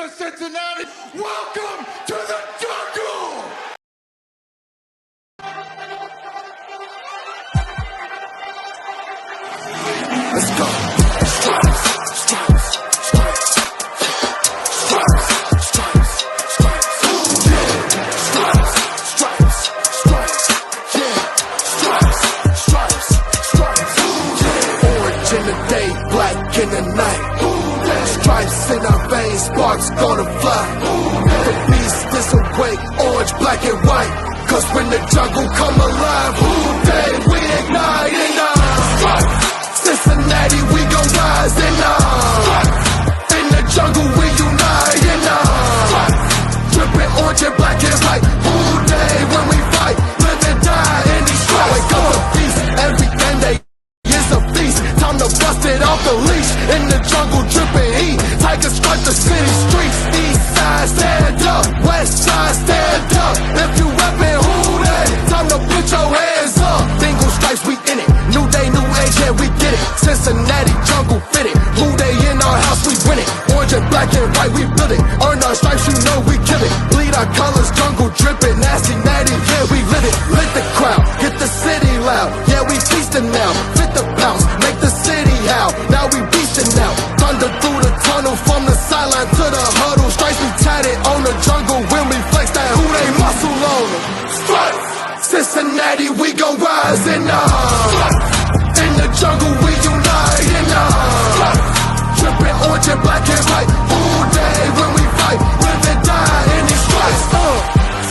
to Cincinnati. Welcome to the jungle. Let's go. Stripes, stripes, stripes, stripes, stripes, stripes. Yeah. Stripes, stripes, stripes. Yeah. Stripes, stripes, stripes. Yeah. Orange in the day, black in the night. Stripes in our veins, sparks gonna fly. The beast is awake, orange, black and white. Cause when the jungle come alive, day we ignite and Cincinnati, we gon' rise and in the jungle we unite and dripping orange and black and white. All day when we fight, live and die in these stripes. Wake up the beast, every game day is a feast. Time to bust it off the leash. In the jungle dripping heat, tigers strike the city streets. East side stand up, west side stand up. If you reppin' who that, time to put your hands up. Bingo stripes, we in it. New day, new age, yeah, we get it. Cincinnati jungle fitted. Who they in our house, we win it. Orange and black and white, we build it. Earn our stripes, you know we kill it. Bleed our colors, jungle dripping. Nasty, natty, yeah, we lit it. Lit the crowd, get the city loud. Yeah, we feasting now. Fit the bounce, make the city howl. Now we beastin' now. Thunder through the tunnel, from the sideline to the huddle. Stripes we tatted on the jungle when we flex that who they muscle on them. Stripes, Cincinnati, we gon' rise and in the jungle we unite and dripping orange and black and white. All day when we fight, live and die in these stripes.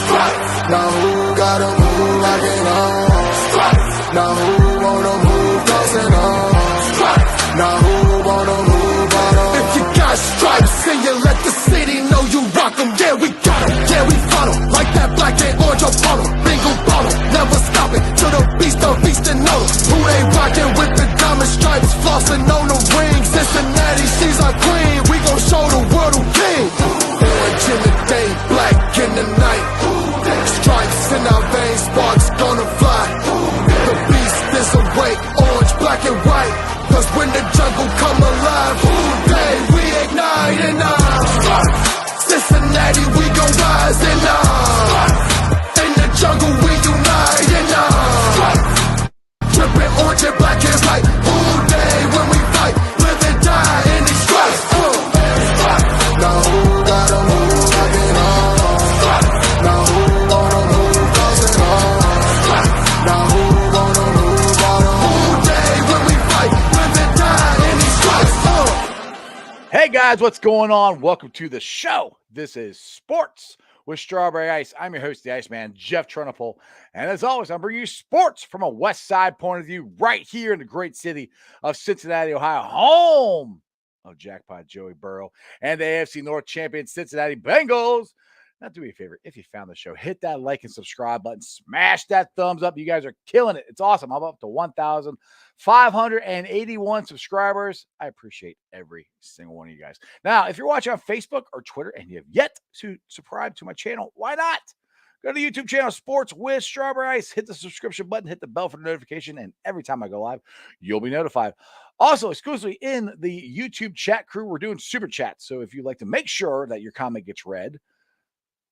Stripes. Now who gotta move like it on? Stripes. Now who wanna move crossing on? Stripes. Now who wanna move on? If you got stripes and you let the city know you rock 'em, yeah we got 'em, yeah we fought 'em. Like that black and orange upon 'em, bingo bottle, never stop it till the beast and know 'em. Who they rockin' with the diamond stripes, flossing on the ring. Cincinnati, she's our queen, we gon' show the world who king. Orange in the day, black in the night. Stripes in our veins, sparks gonna fly. The beast is awake, orange, black and white. Cause when the jungle come alive, day we ignite and Cincinnati, we gon' rise and in the jungle we unite and dripping orange and black and white. All day when we fight, live and die in these stripes. Now who gotta move like it on? Now who wanna move crossing on? Now who wanna move on? All day when we fight, live and die in these stripes. Hey guys, what's going on? Welcome to the show. This is Sports with Strawberry Ice. I'm your host, the Iceman, Jeff Trunapole. And as always, I'm bringing you sports from a West Side point of view right here in the great city of Cincinnati, Ohio, home of Jackpot Joey Burrow and the AFC North champion Cincinnati Bengals. Now, do me a favor. If you found the show, hit that like and subscribe button. Smash that thumbs up. You guys are killing it. It's awesome. I'm up to 1,581 subscribers. I appreciate every single one of you guys. Now, if you're watching on Facebook or Twitter and you have yet to subscribe to my channel, why not? Go to the YouTube channel, Sports with Strawberry Ice. Hit the subscription button, hit the bell for the notification, and every time I go live, you'll be notified. Also, exclusively in the YouTube chat crew, we're doing super chats. So if you'd like to make sure that your comment gets read,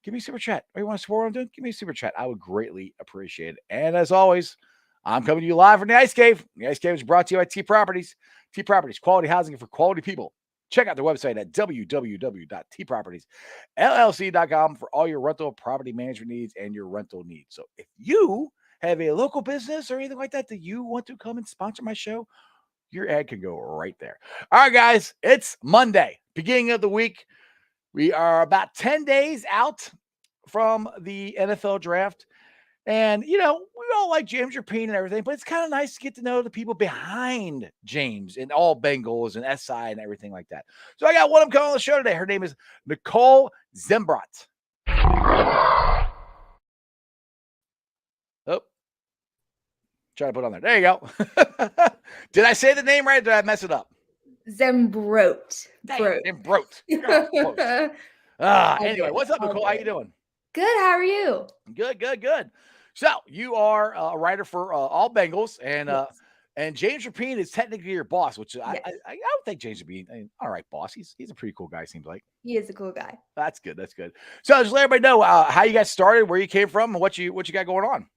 give me a super chat. Or you want to support what I'm doing? Give me a super chat. I would greatly appreciate it. And as always, I'm coming to you live from the Ice Cave. The Ice Cave is brought to you by T Properties. T Properties, quality housing for quality people. Check out their website at www.tpropertiesllc.com for all your rental property management needs and your rental needs. So if you have a local business or anything like that that you want to come and sponsor my show, your ad can go right there. All right, guys, it's Monday, beginning of the week. We are about 10 days out from the NFL draft. And, you know, we all like James Rapien and everything, but it's kind of nice to get to know the people behind James and all Bengals and SI and everything like that. So I got one of them coming on the show today. Her name is Nicole Zembrodt. Oh, try to put it on there. There you go. Did I say the name right or did I mess it up? Zembrodt. Zembrodt. Anyway, what's up, Nicole? How you doing? Good. How are you? Good. So you are a writer for All Bengals, and Yes. And James Rapine is technically your boss, which I Yes, would think James Rapine, all right, boss. He's a pretty cool guy, seems like. he is a cool guy. That's good. That's good. So just let everybody know how you got started, where you came from, and what you got going on.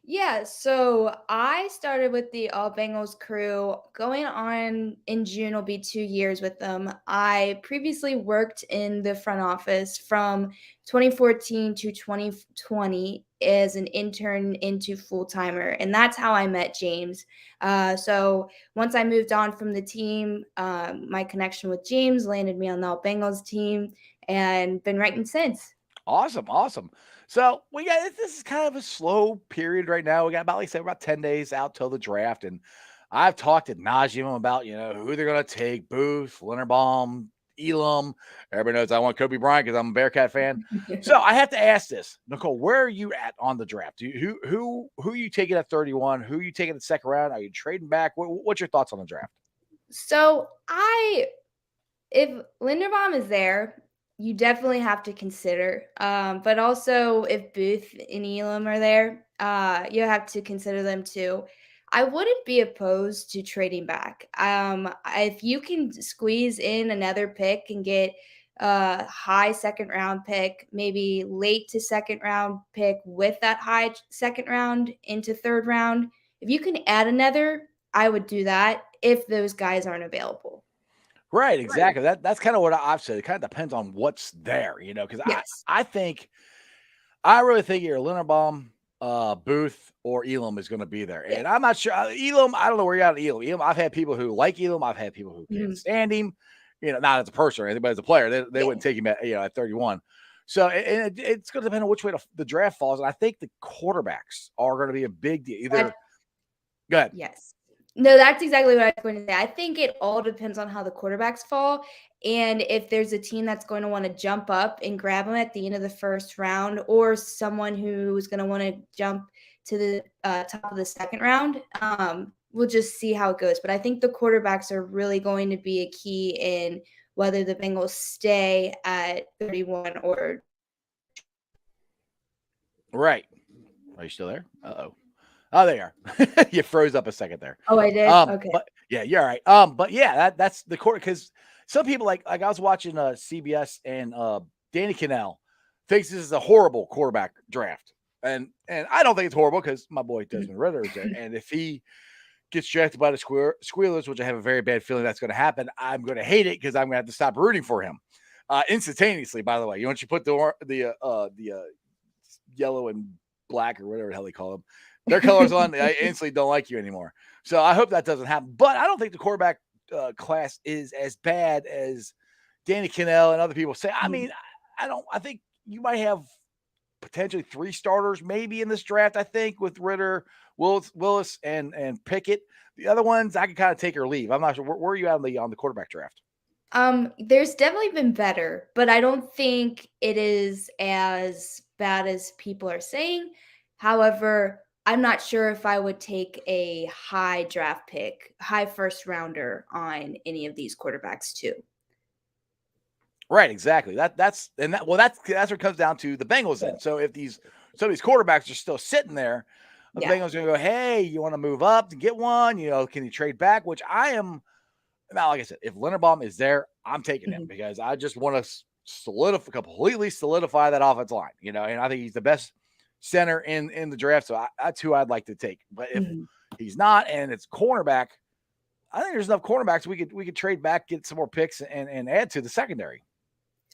Yeah, so I started with the All Bengals crew. Going on in June will be 2 years with them. I previously worked in the front office from 2014 to 2020 as an intern into full timer, and that's how I met James. So once I moved on from the team, my connection with James landed me on the All Bengals team, and been writing since. Awesome, awesome. So we got this is kind of a slow period right now. We got about, like I said, about 10 days out till the draft. And I've talked at nauseum about, who they're gonna take, Booth, Linderbaum, Elam. Everybody knows I want Kobe Bryant because I'm a Bearcat fan. So I have to ask this, Nicole, where are you at on the draft? Who are you taking at 31? Who are you taking at the second round? Are you trading back? What's your thoughts on the draft? So if Linderbaum is there, you definitely have to consider. But also if Booth and Elam are there, you have to consider them too. I wouldn't be opposed to trading back. If you can squeeze in another pick and get a high second round pick, maybe late to second round pick with that high second round into third round, if you can add another, I would do that if those guys aren't available. Right, exactly. That's kind of what I've said. It kind of depends on what's there, because Yes. I really think either Linderbaum, Booth, or Elam is going to be there. Yeah. And I'm not sure. Elam, I don't know where you're at Elam. I've had people who like Elam. I've had people who can't Mhm. stand him. Not as a person or anything, but as a player, they Yeah. wouldn't take him at 31. So it's going to depend on which way the draft falls. And I think the quarterbacks are going to be a big deal. Either go ahead. Yes. No, that's exactly what I was going to say. I think it all depends on how the quarterbacks fall. And if there's a team that's going to want to jump up and grab them at the end of the first round, or someone who's going to want to jump to the top of the second round, we'll just see how it goes. But I think the quarterbacks are really going to be a key in whether the Bengals stay at 31 or. Right. Are you still there? Uh-oh. Oh, they are. You froze up a second there. Oh, I did? Okay. But yeah, you're all right. But yeah, that's the court because some people like I was watching CBS and Danny Cannell thinks this is a horrible quarterback draft. And I don't think it's horrible because my boy Desmond Ritter is there. And if he gets drafted by the Squealers, which I have a very bad feeling that's going to happen, I'm going to hate it because I'm going to have to stop rooting for him instantaneously. By the way, once you put the yellow and black or whatever the hell they call them, their colors on, I instantly don't like you anymore. So I hope that doesn't happen. But I don't think the quarterback class is as bad as Danny Cannell and other people say. I mean, I think you might have potentially 3 starters maybe in this draft, I think, with Ritter, Willis, and Pickett. The other ones I can kind of take or leave. I'm not sure. Where are you at on the quarterback draft? There's definitely been better, but I don't think it is as bad as people are saying. However, I'm not sure if I would take a high draft pick, high first rounder on any of these quarterbacks too. Right, exactly. That's what it comes down to the Bengals then. So if some of these quarterbacks are still sitting there, the Yeah. Bengals are gonna go, hey, you want to move up to get one? Can you trade back? Which I am now, like I said, if Linderbaum is there, I'm taking him Mhm. because I just want to completely solidify that offensive line, and I think he's the best center in the draft. So that's who I'd like to take. But if Mhm. he's not and it's cornerback, I think there's enough cornerbacks we could trade back, get some more picks and add to the secondary.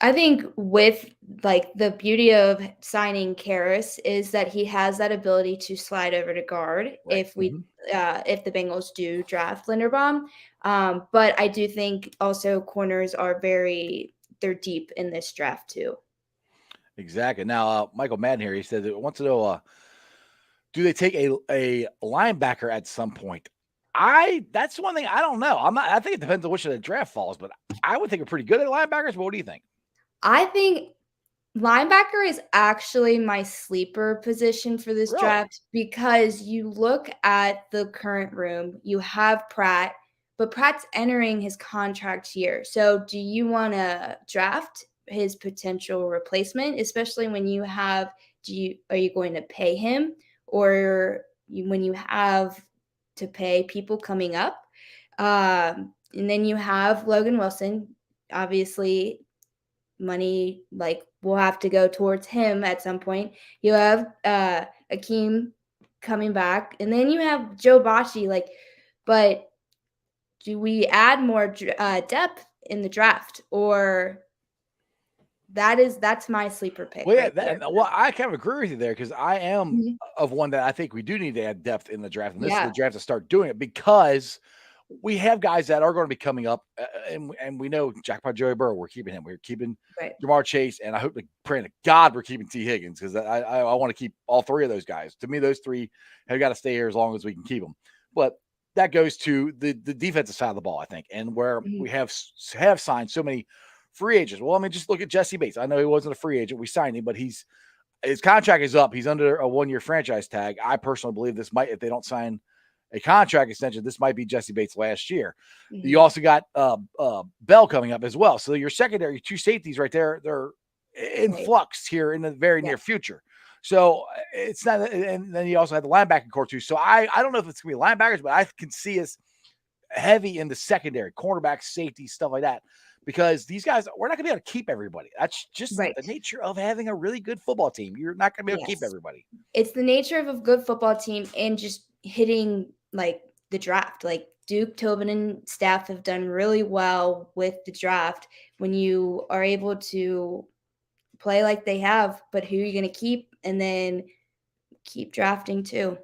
I think with like the beauty of signing Karras is that he has that ability to slide over to guard Right. if the Bengals do draft Linderbaum. But I do think also corners are they're deep in this draft too. Exactly. Now, Michael Madden here, he said that wants to know, do they take a linebacker at some point? That's one thing I don't know. I think it depends on which of the draft falls, but I would think we're pretty good at linebackers. But what do you think? I think linebacker is actually my sleeper position for this Really? draft because you look at the current room, you have Pratt, but Pratt's entering his contract year. So do you want to draft his potential replacement, especially when you have are you going to pay him or when you have to pay people coming up. And then you have Logan Wilson. Obviously, money like will have to go towards him at some point. You have Akeem coming back, and then you have Joe Bocci. Like, but do we add more depth in the draft, or that's my sleeper pick Well, yeah, right there. well, I kind of agree with you there because I am Mhm. of one that I think we do need to add depth in the draft, and this is the Yeah. draft to start doing it because we have guys that are going to be coming up, and we know Jackpot Joey Burrow, we're keeping him, we're keeping Right. Jamar Chase, and I hope, praying to God, we're keeping T Higgins because I want to keep all three of those guys. To me, those three have got to stay here as long as we can keep them. But that goes to the defensive side of the ball, I think, and where we have signed so many free agents. Well, I mean, just look at Jesse Bates. I know he wasn't a free agent. We signed him, but his contract is up. He's under a 1-year franchise tag. I personally believe this might, if they don't sign a contract extension, this might be Jesse Bates' last year. You also got Bell coming up as well. So your secondary, two safeties right there, they're in flux here in the very near future. So it's not, and then you also have the linebacking core too. So I don't know if it's gonna be linebackers, but I can see us heavy in the secondary, cornerbacks, safety, stuff like that. Because these guys, we're not going to be able to keep everybody. That's just the nature of having a really good football team. You're not going to be able to keep everybody. It's the nature of a good football team and just hitting like the draft. Like Duke, Tobin, and staff have done really well with the draft when you are able to play like they have, but who are you going to keep and then keep drafting too.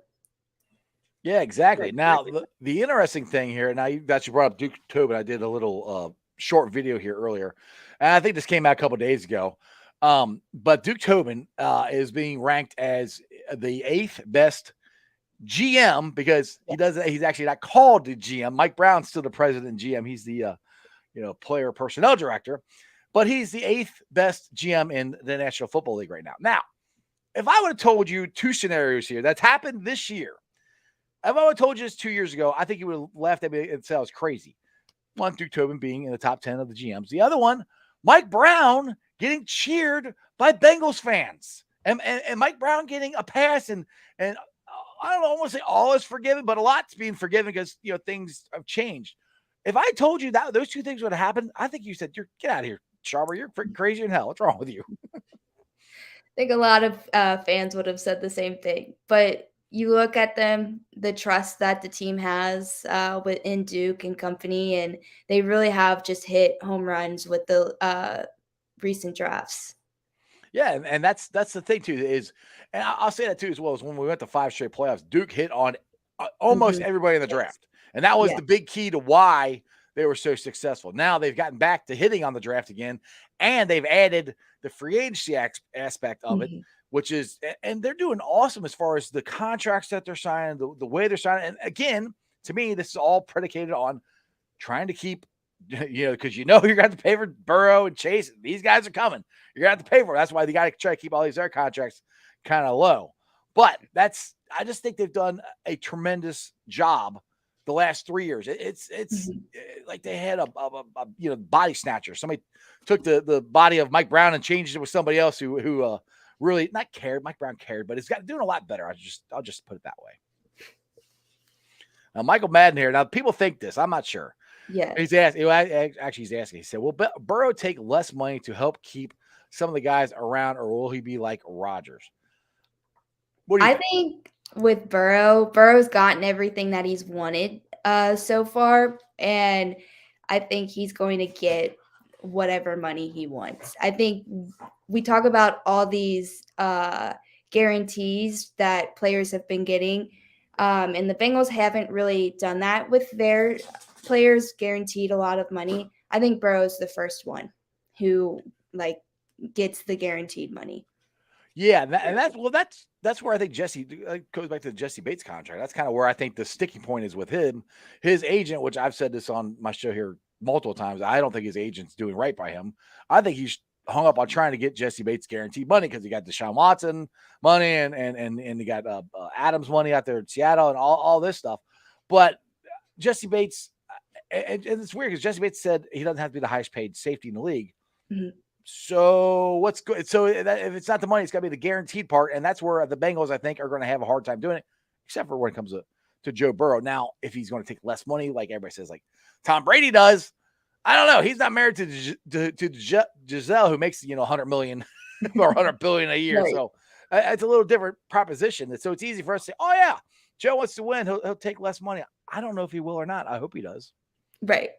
Yeah, exactly. Now, the interesting thing here, now you brought up Duke Tobin. I did a little short video here earlier, and I think this came out a couple of days ago. But Duke Tobin is being ranked as the 8th best GM because he's actually not called the GM. Mike Brown's still the president and GM. He's the player personnel director, but he's the 8th best GM in the National Football League right now. Now, if I would have told you two scenarios here that's happened this year, if I would have told you this 2 years ago, I think you would have laughed at me and said I was crazy. One, Duke Tobin being in the top 10 of the GMs. The other one, Mike Brown getting cheered by Bengals fans. And Mike Brown getting a pass. And I don't know, I want to say all is forgiven, but a lot's being forgiven because, things have changed. If I told you that those two things would have happened, I think you said, get out of here, Sharper. You're freaking crazy in hell. What's wrong with you? I think a lot of fans would have said the same thing. But you look at them, the trust that the team has within Duke and company, and they really have just hit home runs with the recent drafts. Yeah, and that's the thing too is, and I'll say that too as well, as when we went to 5 straight playoffs, Duke hit on almost everybody in the draft, and that was the big key to why they were so successful. Now they've gotten back to hitting on the draft again, and they've added the free agency aspect of it, which is, and they're doing awesome as far as the contracts that they're signing, the way they're signing. And again, to me, this is all predicated on trying to keep, because you're going to have to pay for Burrow and Chase. These guys are coming. You're going to have to pay for it. That's why they got to try to keep all these other contracts kind of low. But I just think they've done a tremendous job the last 3 years. It's like they had a body snatcher. Somebody took the body of Mike Brown and changed it with somebody else who really not cared. Mike Brown cared, but he's doing a lot better. I'll just put it that way. Now, Michael Madden here. Now, people think this. I'm not sure. Yeah. He's asking. He's asking. He said, "Will Burrow take less money to help keep some of the guys around, or will he be like Rodgers?" What do you think with Burrow's gotten everything that he's wanted so far, and I think he's going to get whatever money he wants. I think we talk about all these guarantees that players have been getting, and the Bengals haven't really done that with their players, guaranteed a lot of money. I think Burrow's the first one who gets the guaranteed money. Yeah, that's where I think Jesse goes back to the Jesse Bates contract. That's kind of where I think the sticking point is with him. His agent, which I've said this on my show here multiple times, I don't think his agent's doing right by him. I think he's hung up on trying to get Jesse Bates guaranteed money because he got Deshaun Watson money and he got Adams money out there in Seattle and all this stuff. But Jesse Bates, and it's weird because Jesse Bates said he doesn't have to be the highest paid safety in the league. Mm-hmm. So what's good? So if it's not the money, it's got to be the guaranteed part, and that's where the Bengals, I think, are going to have a hard time doing it, except for when it comes to to Joe Burrow. Now, if he's going to take less money, like everybody says, like Tom Brady does, I don't know. He's not married to Giselle, who makes, you know, 100 million or 100 billion a year. Right. So it's a little different proposition. So it's easy for us to say, oh yeah, Joe wants to win. He'll take less money. I don't know if he will or not. I hope he does. Right.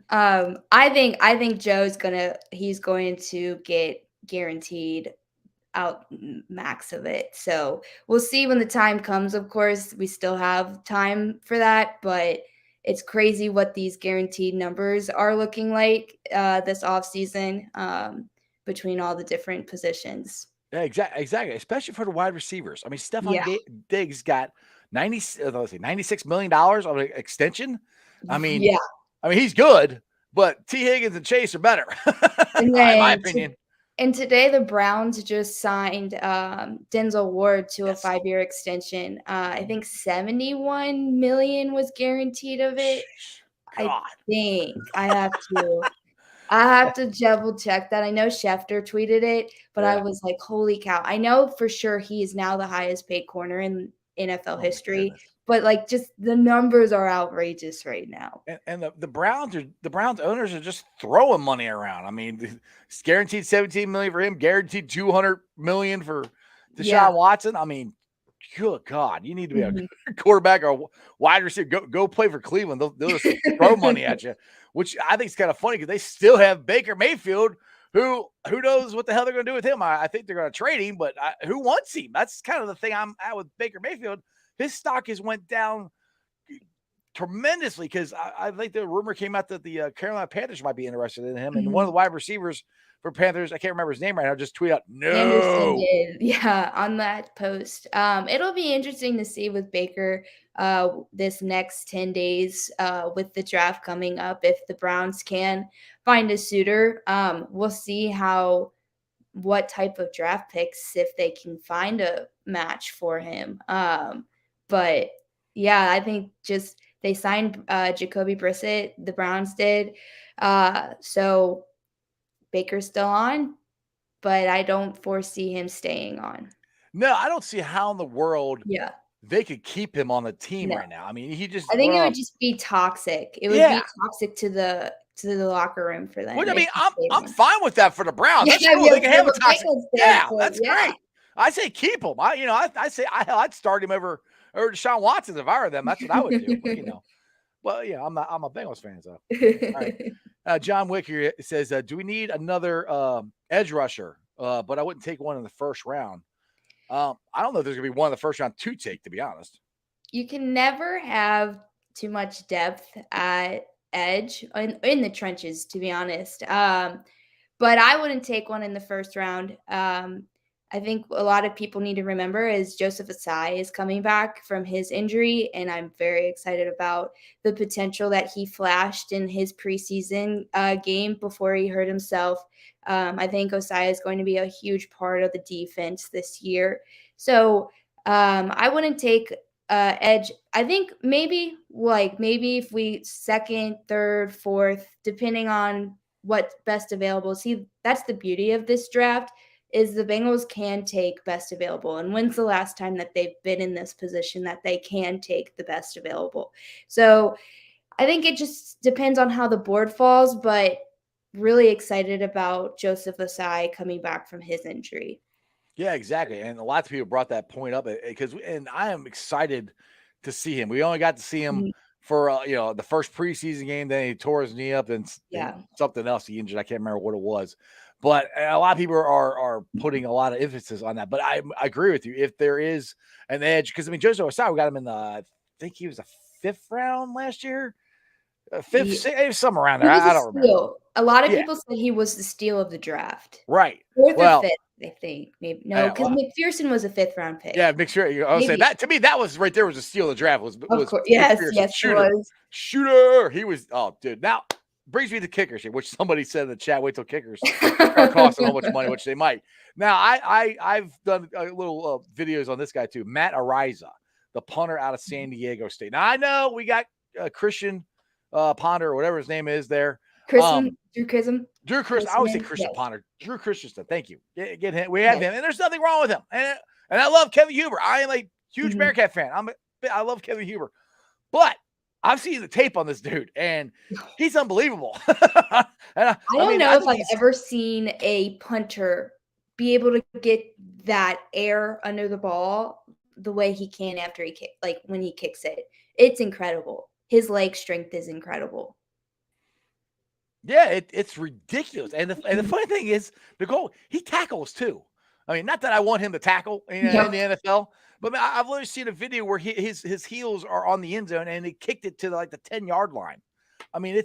I think Joe's he's going to get guaranteed out max of it. So we'll see when the time comes. Of course, we still have time for that, but it's crazy what these guaranteed numbers are looking like this offseason between all the different positions. Yeah, exactly. Especially for the wide receivers. I mean, Stephon Yeah. Diggs got $96 million on an extension. I mean, Yeah. he's good, but T. Higgins and Chase are better, in my opinion. And today the Browns just signed Denzel Ward to a 5-year extension. I think 71 million was guaranteed of it. God. I think I have to double check that. I know Schefter tweeted it, but I was like, holy cow. I know for sure he is now the highest paid corner in NFL history. But like, just the numbers are outrageous right now. And the Browns owners are just throwing money around. I mean, it's guaranteed 17 million for him, guaranteed 200 million for Deshaun Watson. I mean, good God, you need to be a quarterback or a wide receiver. Go play for Cleveland. They'll just throw money at you, which I think is kind of funny because they still have Baker Mayfield, who knows what the hell they're going to do with him. I think they're going to trade him, but who wants him? That's kind of the thing I'm at with Baker Mayfield. His stock has went down tremendously because I think the rumor came out that the Carolina Panthers might be interested in him. And one of the wide receivers for Panthers, I can't remember his name right now, just tweet out, no. Anderson did, yeah, on that post. It'll be interesting to see with Baker this next 10 days with the draft coming up. If the Browns can find a suitor, we'll see what type of draft picks, if they can find a match for him. But yeah, I think just they signed Jacoby Brissett, the Browns did. So Baker's still on, but I don't foresee him staying on. No, I don't see how in the world they could keep him on the team right now. I mean, I think it would just be toxic. It would be toxic to the locker room for them. Well, I mean, I'm fine with that for the Browns. That's cool. They can have a toxic. Yeah, that's great. I say keep him. I say I'd start him over Deshaun Watson if I were them. That's what I would do. But, well, yeah, I'm a Bengals fan, so. All right. John Wick here says, do we need another edge rusher? But I wouldn't take one in the first round. I don't know if there's going to be one in the first round to take, to be honest. You can never have too much depth at edge in the trenches, to be honest. But I wouldn't take one in the first round. I think a lot of people need to remember is Joseph Asai is coming back from his injury, and I'm very excited about the potential that he flashed in his preseason game before he hurt himself. I think Asai is going to be a huge part of the defense this year. So I wouldn't take edge. I think maybe if we second, third, fourth, depending on what's best available. See, that's the beauty of this draft. Is the Bengals can take best available. And when's the last time that they've been in this position that they can take the best available? So I think it just depends on how the board falls, but really excited about Joseph Asai coming back from his injury. Yeah, exactly. And lots of people brought that point up and I am excited to see him. We only got to see him for, the first preseason game. Then he tore his knee up and something else he injured. I can't remember what it was. But a lot of people are putting a lot of emphasis on that. But I agree with you. If there is an edge, because, Joseph Asai, we got him in I think he was a 5th round last year. 5th, 6th, somewhere around there. I don't remember. A lot of people said he was the steal of the draft. Right. 4th or 5th, I think. Maybe. No, because McPherson was a 5th round pick. Yeah, McPherson. I was saying that to me, that was right there was a steal of the draft. Was yes, Shooter. He was. Oh, dude. Now brings me to kickers here, which somebody said in the chat. Wait till kickers start costing how much money, which they might. Now I've done a little videos on this guy too, Matt Ariza, the punter out of San Diego State. Now I know we got Christian Ponder or whatever his name is there. Drew Chrism. I always say Christian Ponder. Drew Christensen. Thank you. Get him. We have him, and there's nothing wrong with him. And I love Kevin Huber. I am a huge Bearcat fan. I love Kevin Huber, but I've seen the tape on this dude, and he's unbelievable. And I don't mean, know I if think I've ever seen a punter be able to get that air under the ball the way he can after he kick, like when he kicks it. It's incredible. His leg strength is incredible. yeah, it's ridiculous. And the Mhm. funny thing is, Nicole, he tackles too. I mean, not that I want him to tackle in Yep. the NFL, but man, I've literally seen a video where his heels are on the end zone and he kicked it to like the 10-yard line. I mean,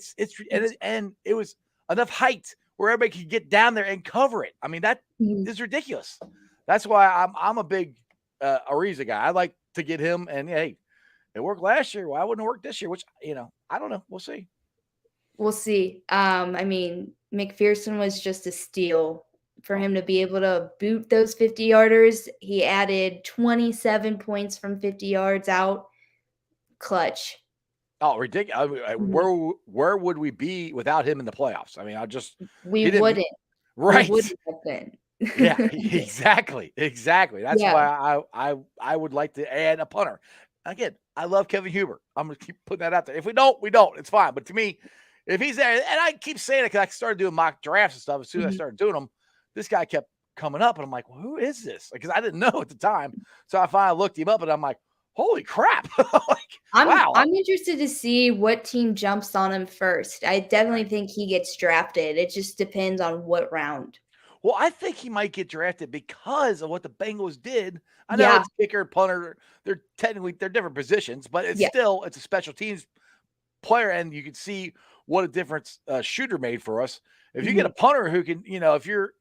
and it was enough height where everybody could get down there and cover it. I mean, that Mhm. is ridiculous. That's why I'm a big Ariza guy. I like to get him, and hey, it worked last year. Why wouldn't it work this year? Which I don't know. We'll see. We'll see. I mean, McPherson was just a steal for him to be able to boot those 50-yarders. He added 27 points from 50 yards out. Clutch. Oh, ridiculous! Mhm. Where would we be without him in the playoffs? I mean, We he didn't wouldn't. We right. wouldn't have been. Yeah, exactly. That's Yeah. why I would like to add a punter. Again, I love Kevin Huber. I'm gonna keep putting that out there. If we don't, we don't. It's fine. But to me, if he's there, and I keep saying it because I started doing mock drafts and stuff. As soon as I Mhm. started doing them, this guy kept coming up, and I'm like, well, who is this? Because I didn't know at the time. So I finally looked him up, and I'm like, holy crap! Like, wow. I'm interested to see what team jumps on him first. I definitely think he gets drafted. It just depends on what round. Well, I think he might get drafted because of what the Bengals did. I know Yeah. it's kicker, punter. They're different positions, but Yeah. it's a special teams player, and you can see what a difference Shooter made for us. If you get a Mhm. punter who can, if you're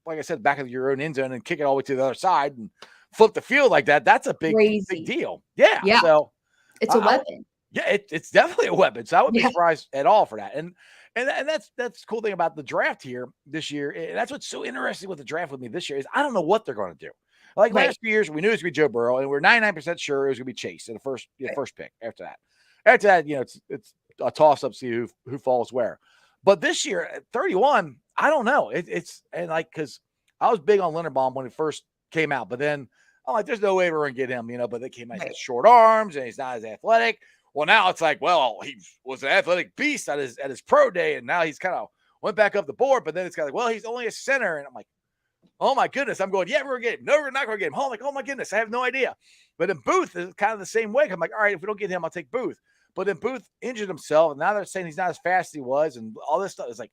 like I said, back of your own end zone and kick it all the way to the other side and flip the field like that, that's a big Crazy. deal. Yeah. Yeah. So It's a I weapon. yeah, it's definitely a weapon. So I would be Yeah. surprised at all for that. And that's the cool thing about the draft here this year. And that's what's so interesting with the draft with me this year is I don't know what they're going to do. Like Right. last few years, we knew it was going to be Joe Burrow, and we're 99% sure it was going to be Chase in the first Right. first pick. After that, it's a toss up, see who falls where. But this year at 31, I don't know. It's and like because I was big on Linderbaum when it first came out, but then I'm like, there's no way we're going to get him, But they came out, he's got Right. short arms and he's not as athletic. Well, now it's like, well, he was an athletic beast at his pro day, and now he's kind of went back up the board. But then it's kind of like, well, he's only a center, and I'm like, oh my goodness. I'm going, yeah, we're gonna get him. No, we're not gonna get him. I'm like, oh my goodness, I have no idea. But then Booth is kind of the same way. I'm like, all right, if we don't get him, I'll take Booth. But then Booth injured himself, and now they're saying he's not as fast as he was, and all this stuff is like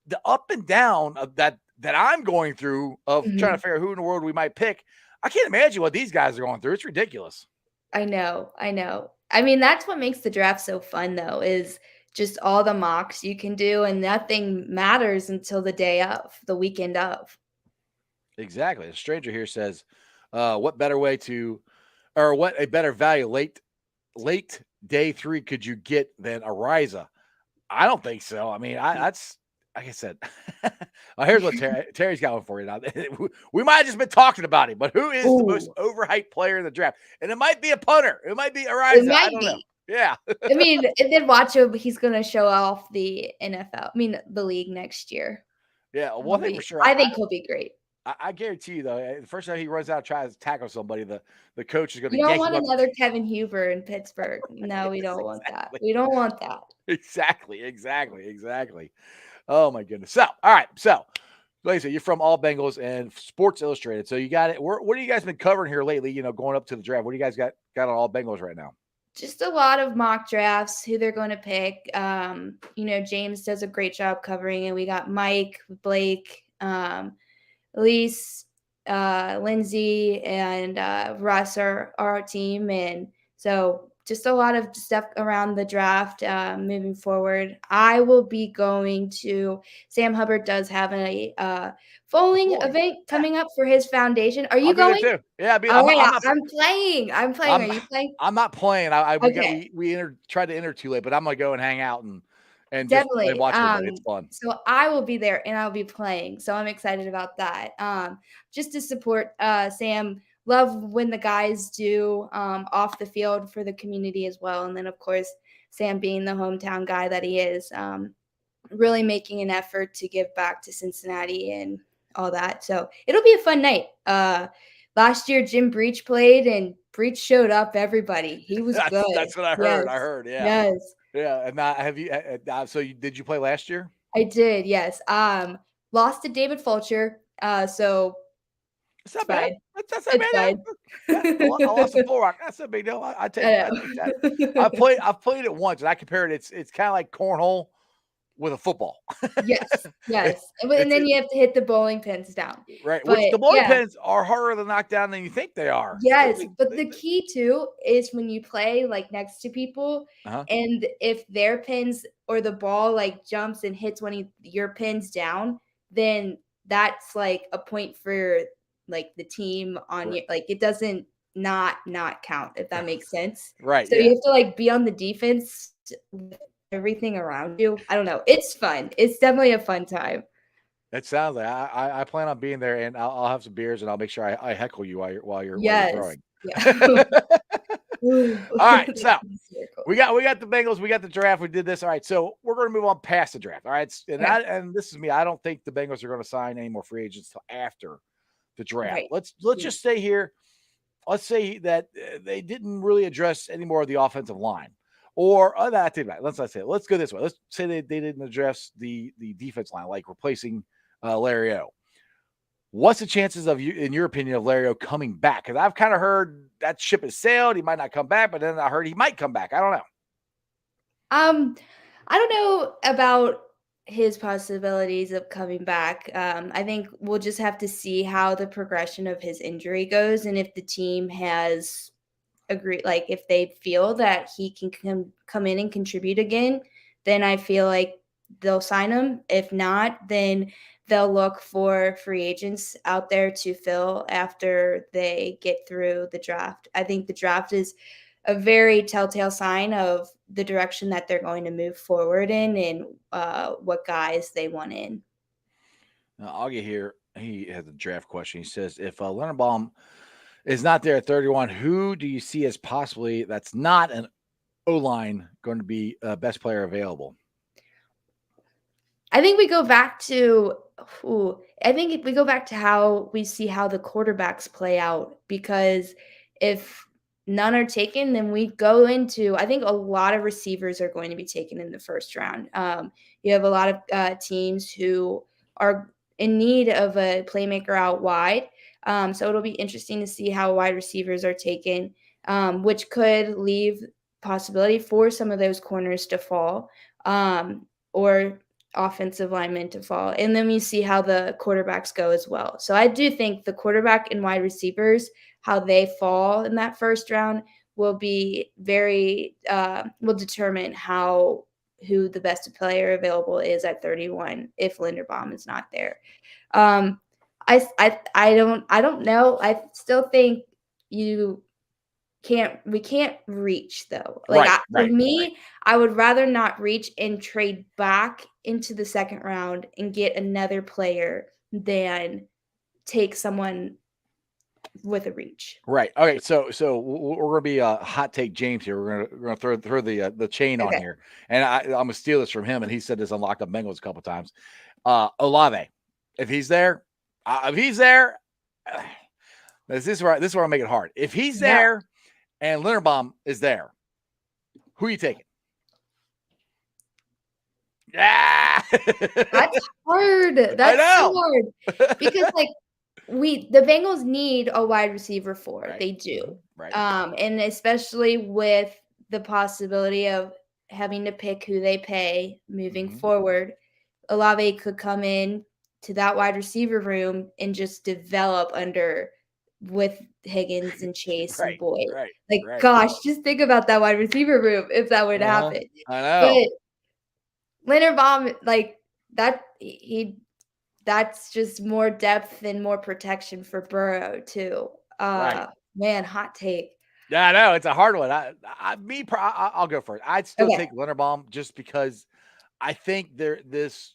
the up and down of that I'm going through of trying to Mhm. figure out who in the world we might pick. I can't imagine what these guys are going through. It's ridiculous. I know. I know. I mean, that's what makes the draft so fun, though, is just all the mocks you can do, and nothing matters until the day of, the weekend of. Exactly. A stranger here says, what better way to, or what a better value late day 3 could you get than Ariza? I don't think so. I mean, that's like I said. Here's what Terry's got one for you now. We might have just been talking about him, but who is the most Ooh, overhyped player in the draft? And it might be a punter. It might be it Ariza. I might don't know. be. Yeah. I mean, and then watch him. He's gonna show off the NFL. I mean, the league next year. Yeah. One thing for sure. I think he'll be great. I guarantee you, though, the first time he runs out and tries to tackle somebody, the coach is going to You don't yank him want up. another Kevin Huber in Pittsburgh. No, we Yes, don't want that. exactly. We don't want that. Exactly. Oh my goodness. So, all right. So, like I said, you're from All Bengals and Sports Illustrated. So you got it. What have you guys been covering here lately? Going up to the draft. What do you guys got on All Bengals right now? Just a lot of mock drafts, who they're going to pick. James does a great job covering it. We got Mike, Blake, Elise, Lindsay, and Russ are our team. And so just a lot of stuff around the draft moving forward. I will be going to Sam Hubbard does have a bowling Bowling. event coming up for his foundation. Are you I'll be there going? too. Yeah, Oh, I'm yeah, not. I'm playing. Are you playing? I'm not playing. Okay. We tried to enter too late, but I'm gonna go and hang out and just Definitely. watch everybody. It's fun. So I will be there and I'll be playing. So I'm excited about that. Just to support Sam. Love when the guys do off the field for the community as well. And then of course, Sam being the hometown guy that he is, really making an effort to give back to Cincinnati and all that. So it'll be a fun night. last year Jim Breach played and Breach showed up everybody. He was good. That's what I heard. Yes. I heard, yeah. Yes. Yeah, and now have you did you play last year? I did, yes. Lost to David Fulcher, so It's not it's bad. fine. That's not It's bad. fine. Yeah, I lost to Bull Rock. That's a big deal. I take I that. know. I've played it once, and I compared it. It's kind of like cornhole with a football. Yes, It- yes, and it's then you have to hit the bowling pins down. right, which But the bowling yeah, pins are harder to knock down than you think they are. yes, but the key too is when you play, like, next to people, Uh-huh. and if their pins or the ball, like, jumps and hits one of your pins down, then that's, like, a point for, like, the team on Right. you, like, it doesn't not count, if that makes sense. Right, So yeah. you have to, like, be on the defense with everything around you. I don't know, it's fun. It's definitely a fun time. It sounds like I plan on being there, and I'll have some beers, and I'll make sure I heckle you while you're Yes. throwing. Yeah. Ooh. All right, so Circle. we got the Bengals, we got the draft, we did this. All right, so we're going to move on past the draft. All right, and Okay. and this is me. I don't think the Bengals are going to sign any more free agents till after the draft. Right. Let's Yeah. just stay here. Let's say that they didn't really address any more of the offensive line, or that. Let's not say it. Let's go this way. Let's say they didn't address the defense line, like replacing Larry O. What's the chances of you, in your opinion, of Larry O coming back? Because I've kind of heard that ship has sailed. He might not come back, but then I heard he might come back. I don't know. I don't know about his possibilities of coming back. I think we'll just have to see how the progression of his injury goes, and if the team has agreed, like if they feel that he can come in and contribute again, then I feel like they'll sign him. If not, then they'll look for free agents out there to fill after they get through the draft. I think the draft is a very telltale sign of the direction that they're going to move forward in, and what guys they want in. Now, Augie here, he has a draft question. He says, if Leonard Baum is not there at 31, who do you see as possibly that's not an O-line going to be best player available? I think we go back to how we see how the quarterbacks play out, because if none are taken, then we go into, I think a lot of receivers are going to be taken in the first round. You have a lot of teams who are in need of a playmaker out wide. So it'll be interesting to see how wide receivers are taken, which could leave possibility for some of those corners to fall, or offensive linemen to fall. And then we see how the quarterbacks go as well. So I do think the quarterback and wide receivers, how they fall in that first round, will be very will determine who the best player available is at 31 if Linderbaum is not there. I don't know. I still think we can't reach though. Like for me, I would rather not reach and trade back into the second round and get another player than take someone with a reach. Right. Okay. So we're going to be a hot take James here. We're going to throw the chain on here, and I'm going to steal this from him. And he said this on Locked Up Bengals a couple of times. Olave, if he's there, this is where I make it hard. If he's there and Linderbaum is there, who are you taking? Yeah, that's hard. That's so hard because the Bengals need a wide receiver for it. They do. Right. And especially with the possibility of having to pick who they pay moving forward, Olave could come in to that wide receiver room and just develop with Higgins and Chase and Boyd. Gosh, just think about that wide receiver room if that would happen. I know. But Linderbaum, that's just more depth and more protection for Burrow too. Man, hot take. Yeah, I know it's a hard one. I'll go for it. I'd still take Linderbaum just because I think this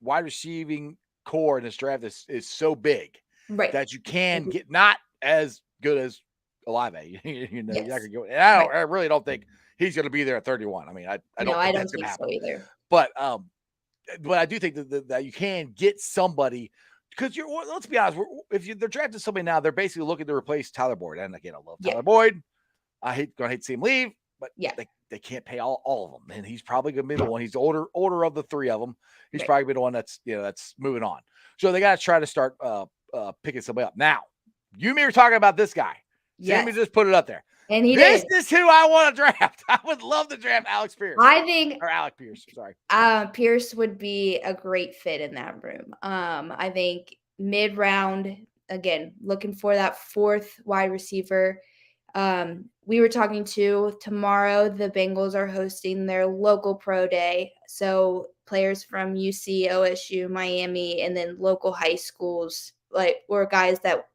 wide receiving core in this draft is so big that you can get not as good as Olave. You're not gonna go. And I really don't think he's going to be there at 31. I mean, I don't think so either. But I do think that you can get somebody because let's be honest, they're drafting somebody now, they're basically looking to replace Tyler Boyd. And again, I love Yeah. Tyler Boyd. Gonna hate to see him leave, but Yeah. they can't pay all of them, and he's probably gonna be the one. He's the older of the three of them. He's Right. probably be the one that's moving on. So they got to try to start picking somebody up. Now, you and me were talking about this guy. Yes. Sammy just put it up there. And he This did. is who I want to draft. I would love to draft Alex Pierce. I think Or Alec Pierce, sorry. Pierce would be a great fit in that room. I think mid-round, again, looking for that fourth wide receiver. We were talking tomorrow, the Bengals are hosting their local pro day. So players from UC, OSU, Miami, and then local high schools, or guys that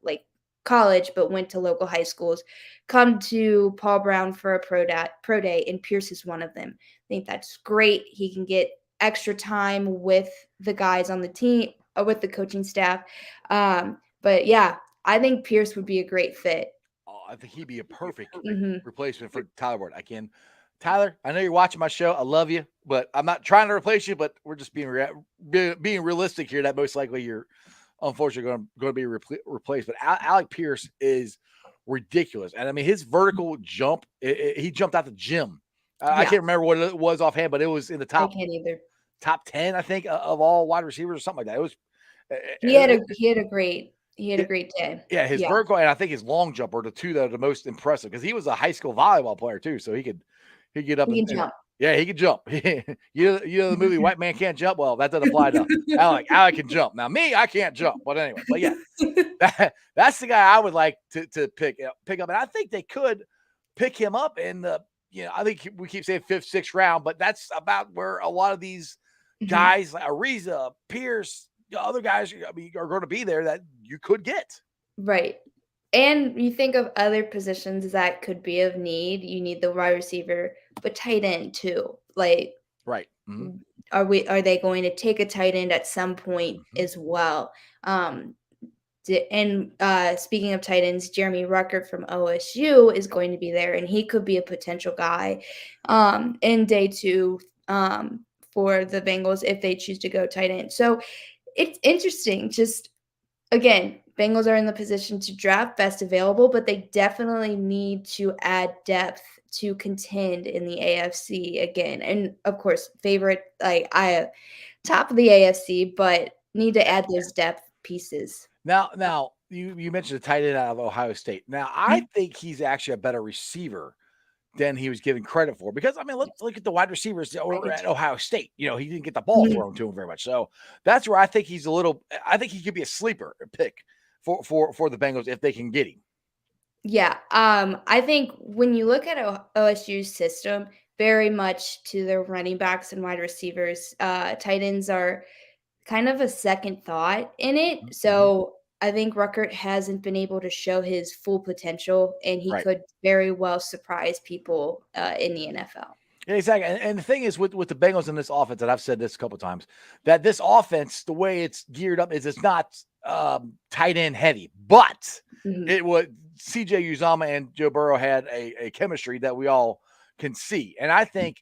college but went to local high schools, come to Paul Brown for a pro day, and Pierce is one of them. I think that's great. He can get extra time with the guys on the team or with the coaching staff. But yeah, I think Pierce would be a great fit. Oh, I think he'd be a perfect Mhm. replacement for Tyler Boyd. Tyler, I know you're watching my show. I love you, but I'm not trying to replace you. But we're just being realistic here. That most likely you're unfortunately going to be replaced. But Alec Pierce is ridiculous, and I mean his vertical jump. He jumped out the gym. I can't remember what it was offhand, but it was in the I can't either. top 10, I think, of all wide receivers or something like that. It was. He had a great day. Yeah, his vertical and I think his long jump are the two that are the most impressive because he was a high school volleyball player too, so he could get up He can jump. Yeah, he could jump. you know the movie White Man Can't Jump? Well, that doesn't apply to Alec. Alec can jump. Now me, I can't jump. But anyway, but yeah, that's the guy I would like to pick up. And I think they could pick him up in the, I think we keep saying 5th, 6th round, but that's about where a lot of these guys like Ariza, Pierce, other guys are going to be there that you could get. Right. And you think of other positions that could be of need. You need the wide receiver, but tight end too. Right. Mm-hmm. Are they going to take a tight end at some point as well? And speaking of tight ends, Jeremy Ruckert from OSU is going to be there, and he could be a potential guy in day 2 for the Bengals if they choose to go tight end. So it's interesting. Just again, Bengals are in the position to draft best available, but they definitely need to add depth to contend in the AFC again. And of course, favorite, top of the AFC, but need to add those depth pieces. Now you mentioned the tight end out of Ohio State. Now, I think he's actually a better receiver than he was given credit for because, I mean, let's look at the wide receivers at Ohio State. He didn't get the ball thrown to him very much. So that's where I think I think he could be a sleeper pick for the Bengals if they can get him. Yeah. I think when you look at OSU's system, very much to their running backs and wide receivers, tight ends are kind of a second thought in it. So I think Ruckert hasn't been able to show his full potential, and he could very well surprise people in the NFL. Yeah, exactly. And the thing is with the Bengals in this offense, and I've said this a couple of times, that this offense, the way it's geared up is it's not tight end heavy, but it was CJ Uzomah and Joe Burrow had a chemistry that we all can see. And I think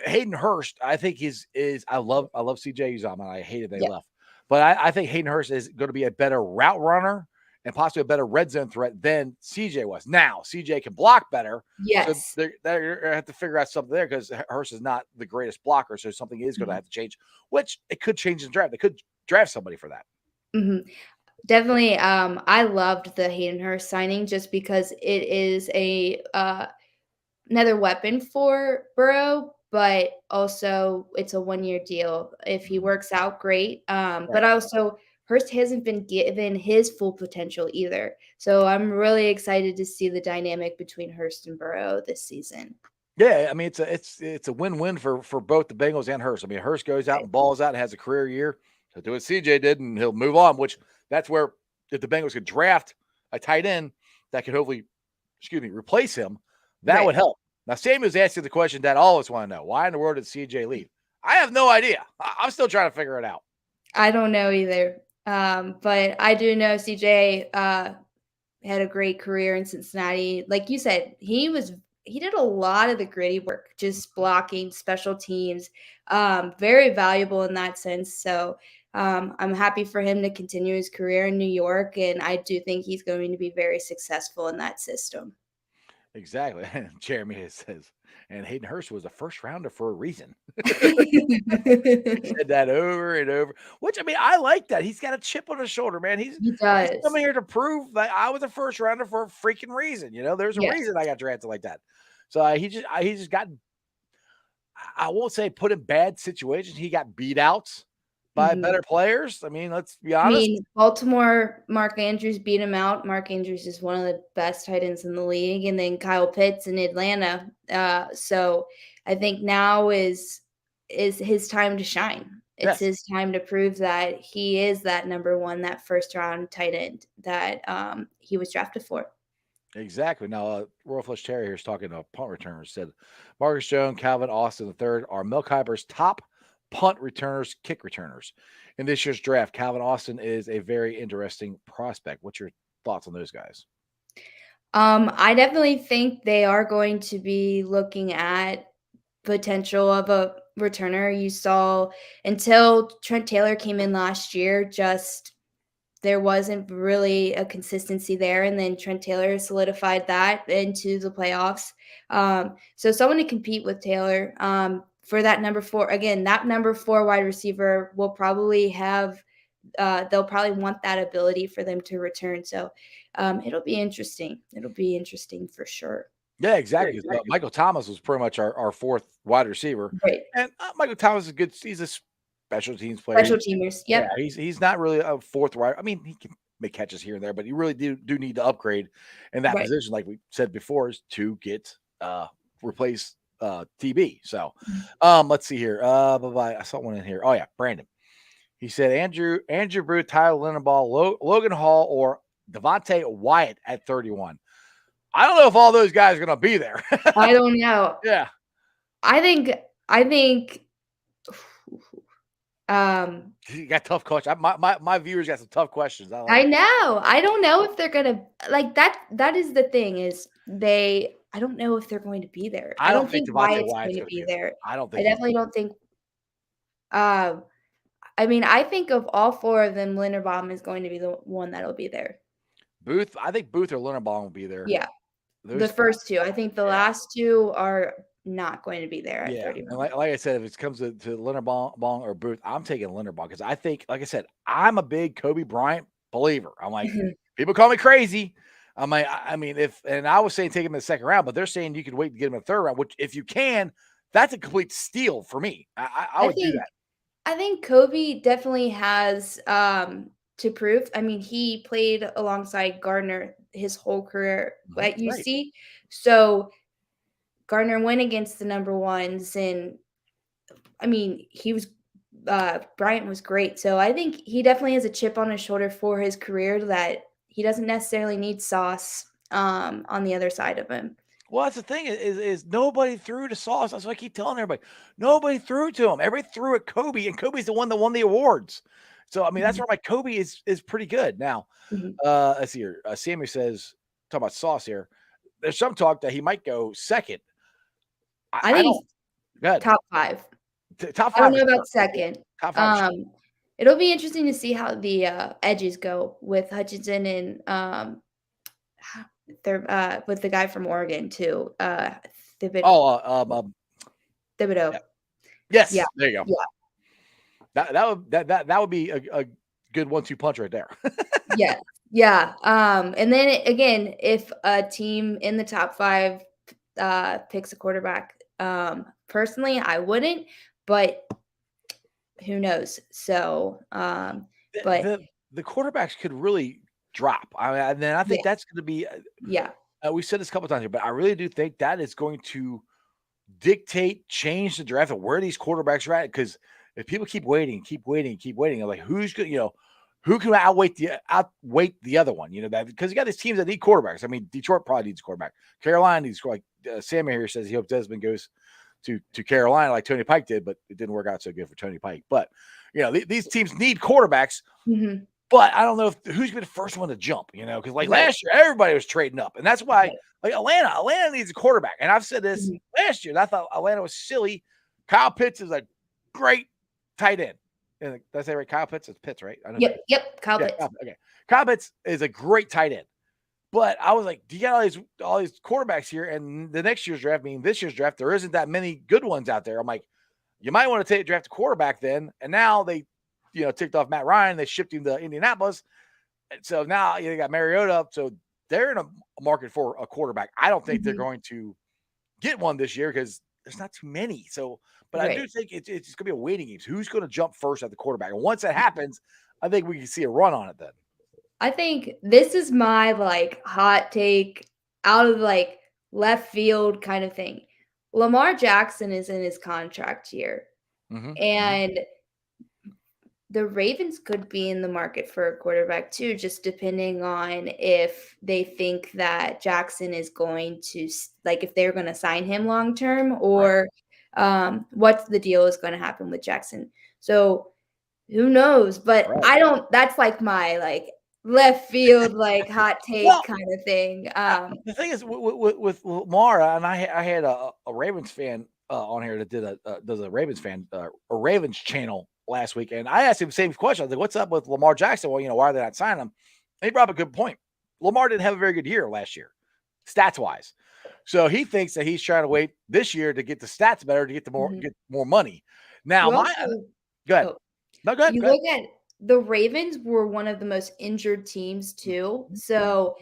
Hayden Hurst, I think is I love CJ Uzomah. I hated they left. But I think Hayden Hurst is going to be a better route runner and possibly a better red zone threat than CJ was. Now, CJ can block better. Yes. So they have to figure out something there because Hurst is not the greatest blocker. So something is going to have to change, which it could change in the draft. They could draft somebody for that. Definitely. I loved the Hayden Hurst signing just because it is another weapon for Burrow, but also it's a 1-year deal. If he works out, great. But also Hurst hasn't been given his full potential either. So I'm really excited to see the dynamic between Hurst and Burrow this season. Yeah, I mean it's a win-win for both the Bengals and Hurst. I mean, Hurst goes out and balls out and has a career year. He'll do what CJ did and he'll move on, which that's where if the Bengals could draft a tight end that could hopefully, replace him, that would help. Now, Samuel's asking the question that all of us want to know. Why in the world did CJ leave? I have no idea. I'm still trying to figure it out. I don't know either. But I do know CJ had a great career in Cincinnati. Like you said, he did a lot of the gritty work, just blocking, special teams, very valuable in that sense. So I'm happy for him to continue his career in New York, and I do think he's going to be very successful in that system. Exactly. And Jeremy says, and Hayden Hurst was a first rounder for a reason. He said that over and over, which I mean, I like that. He's got a chip on his shoulder, man. He's He coming does. here to prove that I was a first rounder for a freaking reason. There's a Yes. reason I got drafted like that. So he just got, I won't say put in bad situations. He got beat out by Mhm. better players. I mean, let's be I honest. mean, Baltimore, Mark Andrews beat him out. Mark Andrews is one of the best tight ends in the league, and then Kyle Pitts in Atlanta. So I think now is his time to shine. It's Yes, his time to prove that he is that number one, that first round tight end that he was drafted for. exactly. Now, Royal Flush Terrier is talking to punt returners. Said Marcus Jones, Calvin Austin III are Mel Kiper's top punt returners, kick returners in this year's draft. Calvin Austin is a very interesting prospect. What's your thoughts on those guys? I definitely think they are going to be looking at potential of a returner. You saw until Trent Taylor came in last year, just there wasn't really a consistency there, and then Trent Taylor solidified that into the playoffs. So someone to compete with Taylor for that number 4. Again, that number 4 wide receiver will probably have they'll probably want that ability for them to return. So it'll be interesting. It'll be interesting for sure. Yeah, exactly. Michael Thomas was pretty much our fourth wide receiver, Right. and Michael Thomas is good. He's a special teams player. Special teamers. Yeah, Yep. he's not really a fourth wide. I mean, he can make catches here and there, but you really do need to upgrade in that Right. position, like we said before, is to get replace TB. So Mhm. let's see here. Bye-bye. I saw one in here. Oh yeah, Brandon. He said Andrew Booth, Tyler Linenbaugh, Logan Hall, or Devontae Wyatt at 31. I don't know if all those guys are going to be there. I don't know. Yeah. I think um You got tough questions. My viewers got some tough questions. I like I it. know. I don't know if they're gonna like that is the thing is I don't know if they're going to be there. I I don't don't think think Devontae Wyatt's Wyatt's going to going to be be there. there. I don't I think he's definitely don't think I mean, I think of all 4 of them, Linderbaum is going to be the one that'll be there. Booth. I think Booth or Linderbaum will be there. Yeah. The Those first 2. I think the yeah. last 2 are not going to be there at Yeah, and 31. like I said, if it comes to Linderbaum or Booth, I'm taking Linderbaum because I think, like I said, I'm a big Kobe Bryant believer. I'm like, Mhm. people call me crazy. I'm like, I mean, and I was saying take him in the second round, but they're saying you could wait to get him in the third round, which if you can, that's a complete steal for me. I I would do think that. I think Kobe definitely has to prove. I mean, he played alongside Gardner his whole career at Right. UC. So Gardner went against the number ones, and I mean, he was Bryant was great. So I think he definitely has a chip on his shoulder for his career that he doesn't necessarily need Sauce on the other side of him. Well, that's the thing is nobody threw to Sauce. That's what I keep telling everybody. Nobody threw to him. Everybody threw at Kobe, and Kobe's the one that won the awards. So I mean, that's Mhm, where my Kobe is pretty good. Now, mhm. let's see here. Sammy says, talk about Sauce here. There's some talk that he might go second. I I think don't. he's Good. top 5. Top I don't five know is about sure. second. Top five is sure. Um, it'll be interesting to see how the edges go with Hutchinson and they're with the guy from Oregon too. Oh, Thibodeau. yeah. Yes, Yeah, there you go. yeah, That would be a good 1-2 punch right there. yeah, yeah. And then again, if a team in the top 5 picks a quarterback, personally, I wouldn't, but who knows? So, The but the, the quarterbacks could really drop. I mean, and then I think yeah, that's going to be. yeah, We said this a couple times here, but I really do think that is going to dictate, change the draft of where these quarterbacks are at. Because if people keep waiting, I'm like, who's good? Who can outweight the other one? That because you got these teams that need quarterbacks. I mean, Detroit probably needs a quarterback. Carolina needs like Sammy here says he hopes Desmond goes to Carolina like Tony Pike did, but it didn't work out so good for Tony Pike. But these teams need quarterbacks. mhm, But I don't know who's going to be the first one to jump, because like right, last year, everybody was trading up. And that's why, right, like Atlanta needs a quarterback. And I've said this mhm, last year, and I thought Atlanta was silly. Kyle Pitts is a great tight end. Did I say right? Kyle Pitts? It's Pitts, right? I know. Yep. Kyle Yeah, Pitts. okay. Kyle Pitts is a great tight end. But I was like, do you got all these quarterbacks here? And the next year's draft, meaning this year's draft, there isn't that many good ones out there. I'm like, you might want to draft a quarterback then. And now they, ticked off Matt Ryan. They shipped him to Indianapolis. And so now you got Mariota. So they're in a market for a quarterback. I don't think they're going to get one this year because there's not too many. So, but I do think it's going to be a waiting game. So who's going to jump first at the quarterback? And once that happens, I think we can see a run on it then. I think this is my hot take out of left field kind of thing. Lamar Jackson is in his contract year. And the Ravens could be in the market for a quarterback too, just depending on if they think that Jackson is going to if they're going to sign him long term or what the deal is going to happen with Jackson. So who knows? But I don't. That's my left field hot take kind of thing. The thing is with Lamar, and I had a Ravens fan on here that does a Ravens fan a Ravens channel last week, and I asked him the same question. I was like, "What's up with Lamar Jackson? Well, why are they not signing him?" And he brought up a good point. Lamar didn't have a very good year last year, stats wise. So he thinks that he's trying to wait this year to get the stats better to get get more money. Now, go ahead. No, go ahead. Look at the Ravens were one of the most injured teams too. So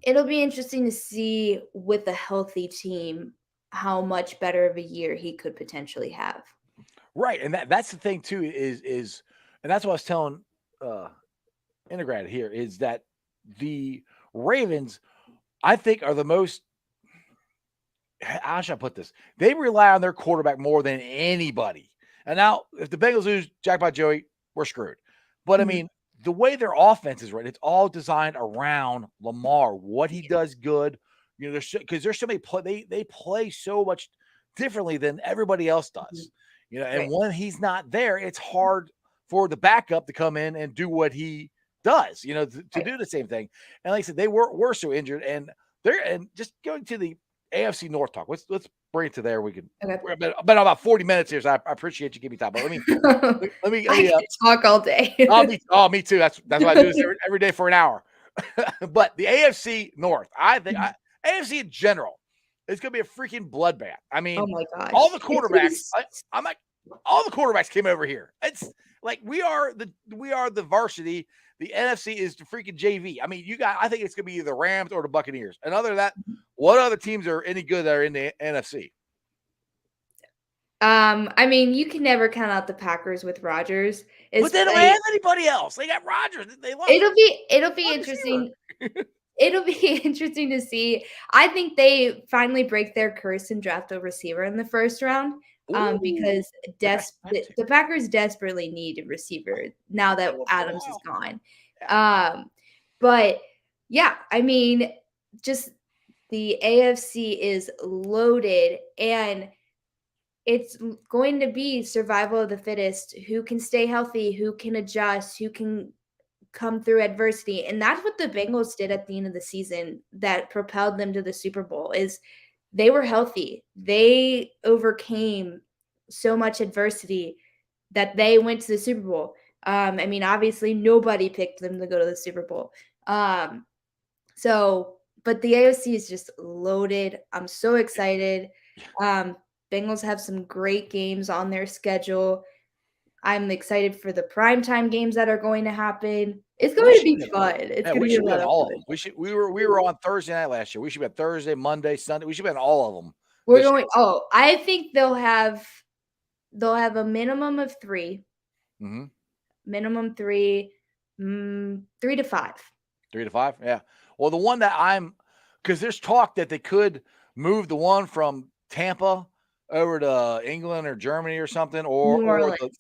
it'll be interesting to see with a healthy team how much better of a year he could potentially have. Right. And that's the thing too, is and that's what I was telling Integrated here, is that the Ravens, I think, are the most, how should I put this? They rely on their quarterback more than anybody. And now if the Bengals lose Jackpot Joey, we're screwed. But I mean, the way their offense is, right, it's all designed around Lamar, what he does good. Because there's so many they play so much differently than everybody else does. And when he's not there, it's hard for the backup to come in and do what he does, to do the same thing. And like I said, they were so injured, and just going to the AFC North talk. Let's bring it to there. We can. Okay. We're about 40 minutes here, so I appreciate you giving me time. But let me I can talk all day. Me too. That's why I do this every day for an hour. But the AFC North, I think AFC in general, it's going to be a freaking bloodbath. I mean, oh my gosh, all the quarterbacks. I'm like, all the quarterbacks came over here. It's like we are the varsity. The NFC is the freaking JV. I mean, I think it's going to be either the Rams or the Buccaneers. And other than that, what other teams are any good that are in the NFC? I mean, you can never count out the Packers with Rodgers. But they don't have anybody else. They got Rodgers. They love it'll be interesting. It'll be interesting to see. I think they finally break their curse and draft a receiver in the first round. Because the Packers desperately need a receiver now that Adams is gone. But yeah, I mean, just the AFC is loaded, and it's going to be survival of the fittest. Who can stay healthy? Who can adjust? Who can come through adversity? And that's what the Bengals did at the end of the season that propelled them to the Super Bowl. Is they were healthy. They overcame so much adversity that they went to the Super Bowl. I mean, obviously nobody picked them to go to the Super Bowl. But the AFC is just loaded. I'm so excited. Bengals have some great games on their schedule. I'm excited for the primetime games that are going to happen. It's going to be fun. It's going to be a lot of fun. We were on Thursday night last year. We should be on Thursday, Monday, Sunday. We should be on all of them. We're going. Oh, I think they'll have a minimum of 3. Minimum 3, 3 to 5. 3 to 5, yeah. Well, the one that because there's talk that they could move the one from Tampa over to England or Germany or something, or New Orleans.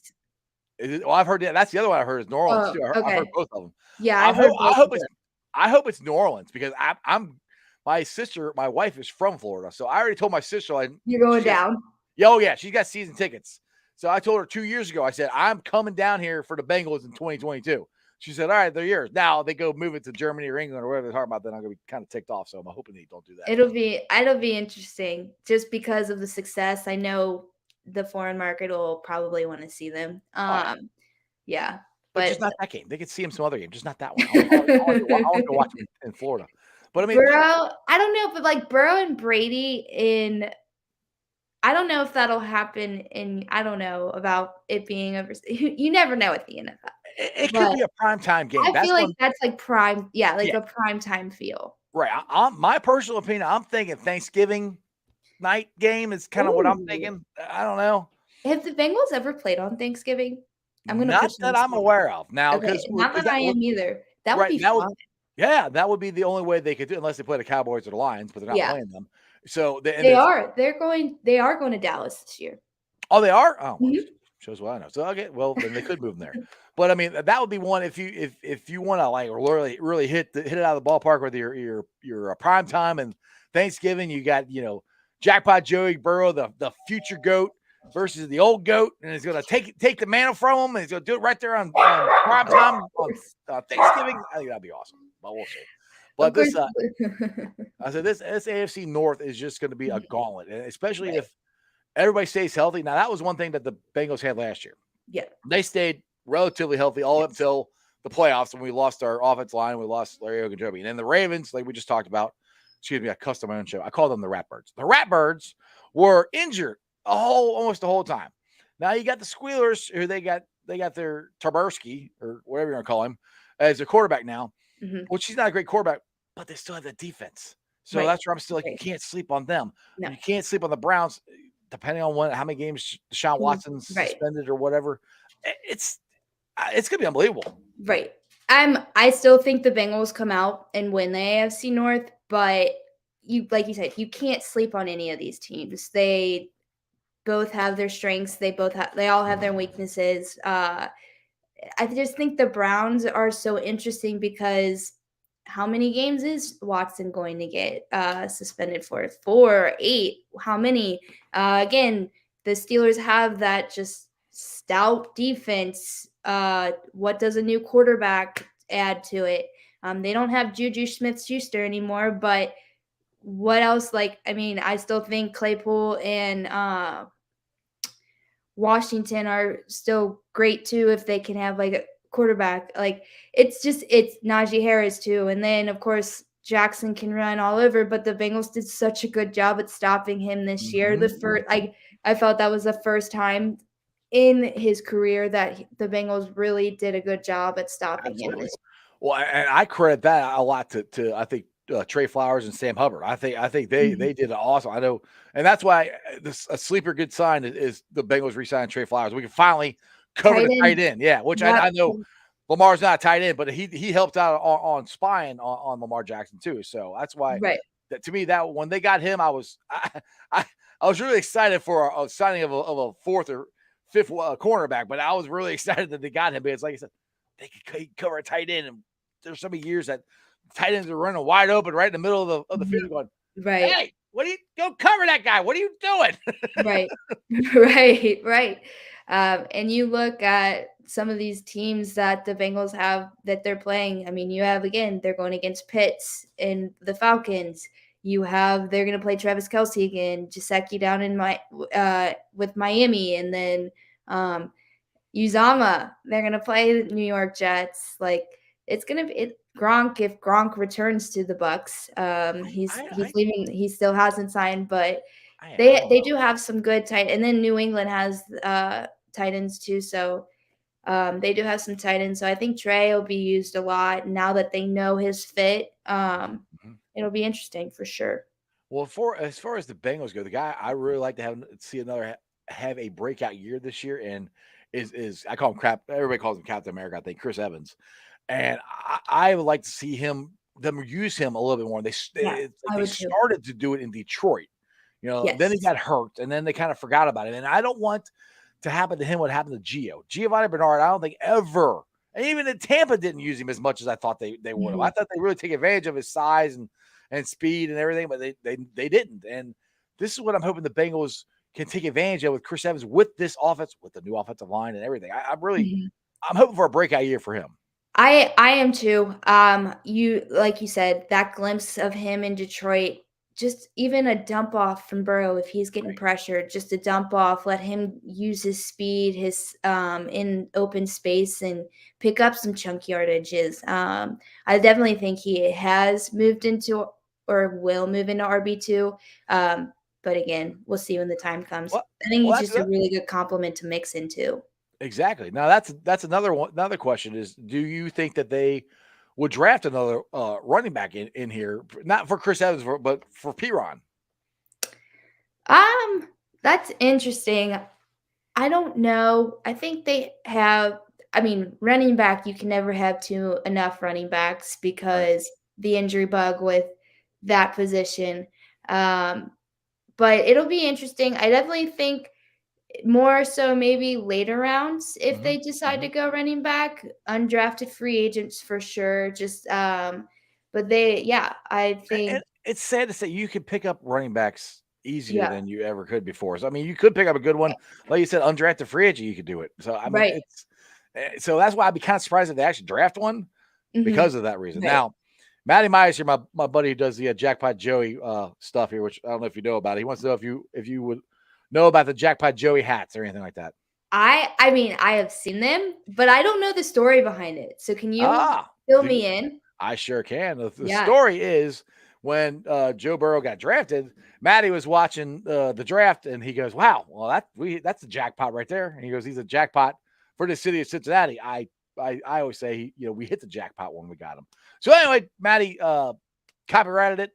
I've heard that. That's the other one I heard is New Orleans too. I've heard both of them. Yeah, I hope it's New Orleans because my sister, my wife is from Florida, so I already told my sister you're going down. Oh yeah, she's got season tickets. So I told her 2 years ago. I said I'm coming down here for the Bengals in 2022. She said, "All right, they're yours." Now they go move it to Germany or England or whatever they're talking about. Then I'm gonna be kind of ticked off. So I'm hoping they don't do that. It'll be interesting just because of the success. I know the foreign market will probably want to see them. Yeah, but just but not that game. They could see him some other game, just not that one. I wanna go watch him in Florida. But I mean, Burrow, I don't know, but, like, Burrow and Brady in I don't know if that'll happen in I don't know about it being overseas. You never know at the NFL, it could but be a primetime game. I That's feel like one. that's, like, prime yeah, like Yeah, a prime time feel. right. My personal opinion, I'm thinking Thanksgiving night game is kinda what I'm Ooh. thinking. I don't know. Have the Bengals ever played on Thanksgiving? I'm gonna Not put you on that the I'm spot. aware of. Now, Okay, because not that I am either. That would right, be that would fun. yeah, that would be the only way they could do it unless they play the Cowboys or the Lions, but they're not Yeah, playing them. So, they and they there's are. They are going to Dallas this year. oh, they are? Oh, well, Mhm. shows what I know. So, okay, well, then they could move them there. But, I mean, that would be one if you wanna, like, really hit it out of the ballpark with your prime time and Thanksgiving, you got, Jackpot Joey Burrow, the future GOAT versus the old GOAT, and he's gonna take the mantle from him, and he's gonna do it right there on prime time on, Thanksgiving. I think that'd be awesome, but we'll see. Of But course. I said this AFC North is just gonna be a Mhm. gauntlet, and especially Right. if everybody stays healthy. Now, that was one thing that the Bengals had last year. Yeah. They stayed relatively healthy all up Yes. until the playoffs when we lost our offensive line. We lost Larry Ogunjobi. And then the Ravens, like we just talked about, excuse me, I cussed on my own show. I call them the Ratbirds. The Ratbirds were injured almost the whole time. Now you got the Squealers, who they got their Tarbursky, or whatever you want to call him, as a quarterback now, Mhm. which he's not a great quarterback, but they still have that defense. So Right. that's where I'm still like, you Right. can't sleep on them. No. You can't sleep on the Browns, depending on how many games Deshaun Watson's Right. suspended or whatever. It's gonna be unbelievable. Right. I still think the Bengals come out and win the AFC North, but like you said, you can't sleep on any of these teams. They both have their strengths. They all have their weaknesses. I just think the Browns are so interesting because how many games is Watson going to get suspended for? 4, 8? How many? Again, the Steelers have that just stout defense. What does a new quarterback add to it? They don't have Juju Smith-Schuster anymore, but what else? Like, I mean, I still think Claypool and Washington are still great too if they can have like a quarterback. Like it's Najee Harris too. And then of course Jackson can run all over, but the Bengals did such a good job at stopping him this year. The Mhm. first I felt that was the first time in his career that the Bengals really did a good job at stopping him Absolutely. this Well, and I credit that a lot to I think Trey Flowers and Sam Hubbard. I think they Mhm. did awesome. I know, and that's why a sleeper good sign is the Bengals re-signing Trey Flowers. We can finally cover tight the tight end. end, yeah. Which Yep. I know Lamar's not a tight end, but he helped out on spying on Lamar Jackson too. So that's why Right. that to me that when they got him, I, I was really excited for a signing of a fourth or fifth cornerback, but I was really excited that they got him because, like I said, they could cover a tight end, and there's so many years that tight ends are running wide open right in the middle of the Mhm. field, going, Right. "Hey, what do you go cover that guy? What are you doing?" Right. Right, right. And you look at some of these teams that the Bengals have that they're playing. I mean, you have again, they're going against Pitts and the Falcons. They're going to play Travis Kelsey again, Jaceki down in with Miami, and then Uzama. They're going to play the New York Jets. Like it's going to be Gronk if Gronk returns to the Bucks. He's I, leaving. He still hasn't signed, but I don't they know. do have some good tight, and then New England has tight ends too. So they do have some tight ends. So I think Trey will be used a lot now that they know his fit. Mhm. It'll be interesting for sure. Well, for as far as the Bengals go, the guy I really like to see another have a breakout year this year, and is I call him crap. Everybody calls him Captain America. I think Chris Evans, and I would like to see them use him a little bit more. Yeah, It's like I they would too. started to do it in Detroit, then he Yes. got hurt, and then they kind of forgot about it. And I don't want to happen to him what happened to Giovanni Bernard. I don't think ever, and even in Tampa didn't use him as much as I thought they would have. I Mhm. thought they really take advantage of his size and speed and everything, but they didn't. And this is what I'm hoping the Bengals can take advantage of with Chris Evans with this offense, with the new offensive line and everything. Mhm. I'm hoping for a breakout year for him. I am too. You like you said that glimpse of him in Detroit just even a dump off from Burrow if he's getting pressured, just a dump off, let him use his speed, his in open space and pick up some chunk yardages. I definitely think he has moved into or will move into RB2. But again, we'll see when the time comes. Well, I think well, he's just a really good compliment to mix into. exactly. Now that's another one. Another question is: do you think that they would draft another running back in here, not for Chris Evans, but for Piron? That's interesting. I don't know. I think they have. I mean, running back, you can never have enough running backs Right. because the injury bug with that position. Um, but it'll be interesting. I definitely think more so maybe later rounds if Hmm. they decide to go running back, undrafted free agents for sure. But I And think it's sad to say you can pick up running backs easier yeah, than you ever could before. So I mean, you could pick up a good one, like you said, undrafted free agent. You could do it. So I mean, right. so that's why I'd be kind of surprised if they actually draft one Mhm, because of that reason. right. Now, Matty Myers here, my buddy who does the Jackpot Joey stuff here, which I don't know if you know about it. He wants to know if you would know about the Jackpot Joey hats or anything like that. I mean, I have seen them, but I don't know the story behind it. So can you Ah, fill do you? me in? I sure can. The Yeah. story is when Joe Burrow got drafted, Matty was watching the draft and he goes, "Wow, well that's a jackpot right there." And he goes, "He's a jackpot for the city of Cincinnati." I always say, we hit the jackpot when we got him. So anyway, Matty copyrighted it,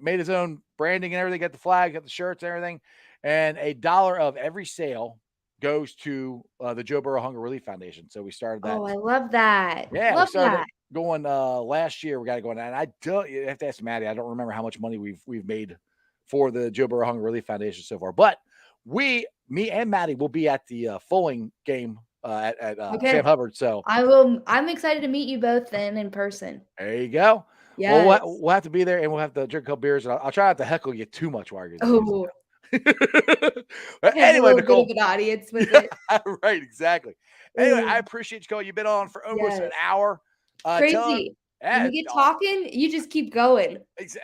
made his own branding and everything, got the flag, got the shirts and everything, and $1 of every sale goes to the Joe Burrow Hunger Relief Foundation. So we started that. Oh, I love that. Yeah, we Love started that. going last year. We got to go on, and I don't. You have to ask Maddie. I don't remember how much money we've made for the Joe Burrow Hunger Relief Foundation so far. But me and Maddie will be at the Fulling game at Sam Okay. Hubbard. So I'm excited to meet you both then in person. there you go. Well, Yes. we'll have to be there, and we'll have to drink a couple beers, and I'll try not to heckle you too much while you're there. Oh, But have a anyway, little bit of Nicole. an audience with it. Right, exactly. Anyway, I Ooh, appreciate you, Cole. You've been on for almost an yes. hour. Tell Crazy. When yeah, you get talking, you just keep going.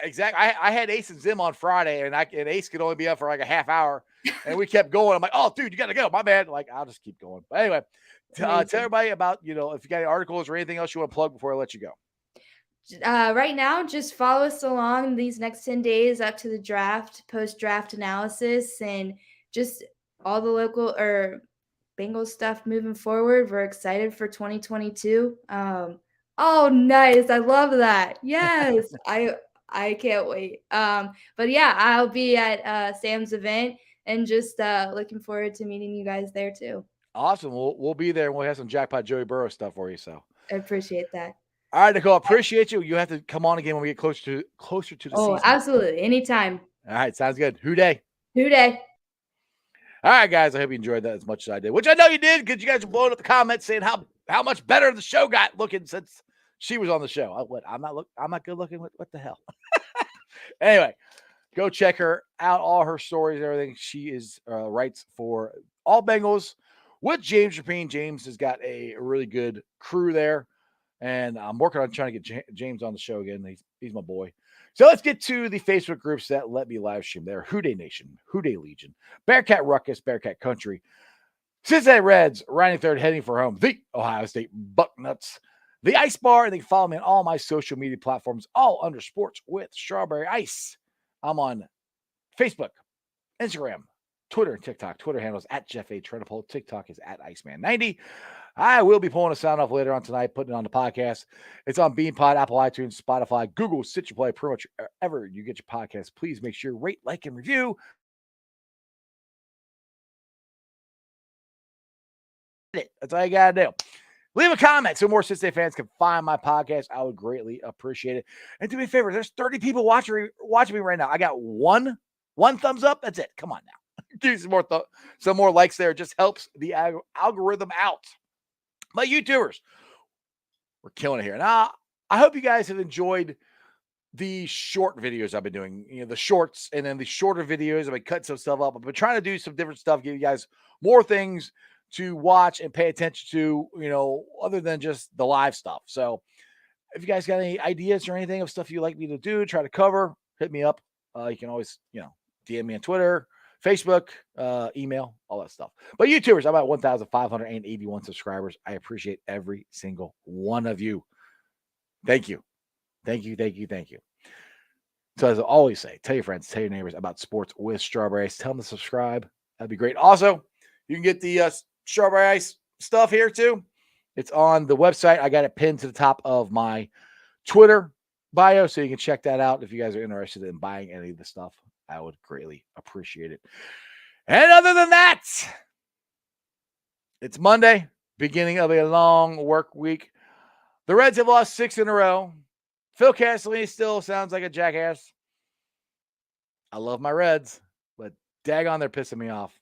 exactly. I had Ace and Zim on Friday, and Ace could only be up for like a half hour, and we kept going. I'm like, "Oh, dude, you got to go." My bad. Like, I'll just keep going. But anyway, tell Amazing. everybody about if you got any articles or anything else you want to plug before I let you go. Right now, just follow us along these next 10 days up to the draft, post-draft analysis, and just all the local or Bengals stuff moving forward. We're excited for 2022. Oh, nice. I love that. Yes. I can't wait. But yeah, I'll be at Sam's event and just looking forward to meeting you guys there too. Awesome. We'll be there, and we'll have some Jackpot Joey Burrow stuff for you. So, I appreciate that. all right, Nicole, appreciate you. You have to come on again when we get closer to the Oh, season. absolutely. Anytime. All right, sounds good. Who day? Who day? All right, guys. I hope you enjoyed that as much as I did, which I know you did because you guys were blowing up the comments saying how much better the show got looking since she was on the show. I'm not good looking. What the hell? Anyway, go check her out. All her stories and everything. She is writes for All Bengals with James Rapine. James has got a really good crew there, and I'm working on trying to get James on the show again. He's my boy. So let's get to the Facebook groups that let me live stream there. Houday Nation, Houday Legion, Bearcat Ruckus, Bearcat Country, Cincinnati Reds, riding third, heading for home, the Ohio State Bucknuts, the Ice Bar, and they can follow me on all my social media platforms, all under Sports with Strawberry Ice. I'm on Facebook, Instagram, Twitter, and TikTok. Twitter handles at Jeff A. Trenopole. TikTok is at Iceman90. I will be pulling a sound off later on tonight, putting it on the podcast. It's on BeanPod, Apple iTunes, Spotify, Google, Stitcher Play, pretty much wherever you get your podcast. Please make sure rate, like, and review. That's all you got to do. Leave a comment so more Cincinnati fans can find my podcast. I would greatly appreciate it. And do me a favor, there's 30 people watching me right now. I got one thumbs up. That's it. Come on now. Do some more likes there. It just helps the algorithm out. My YouTubers, we're killing it here. Now, I hope you guys have enjoyed the short videos I've been doing, the shorts and then the shorter videos. I've been cutting some stuff up. I've been trying to do some different stuff, give you guys more things to watch and pay attention to, other than just the live stuff. So if you guys got any ideas or anything of stuff you'd like me to do, try to cover, hit me up. You can always, DM me on Twitter, Facebook, email, all that stuff. But YouTubers, I'm at 1,581 subscribers. I appreciate every single one of you. Thank you. Thank you, thank you, thank you. So as I always say, tell your friends, tell your neighbors about Sports with Strawberry Ice. Tell them to subscribe. That'd be great. Also, you can get the Strawberry Ice stuff here too. It's on the website. I got it pinned to the top of my Twitter bio, so you can check that out if you guys are interested in buying any of the stuff. I would greatly appreciate it. And other than that, it's Monday, beginning of a long work week. The Reds have lost 6 in a row. Phil Castellini still sounds like a jackass. I love my Reds, but daggone, they're pissing me off.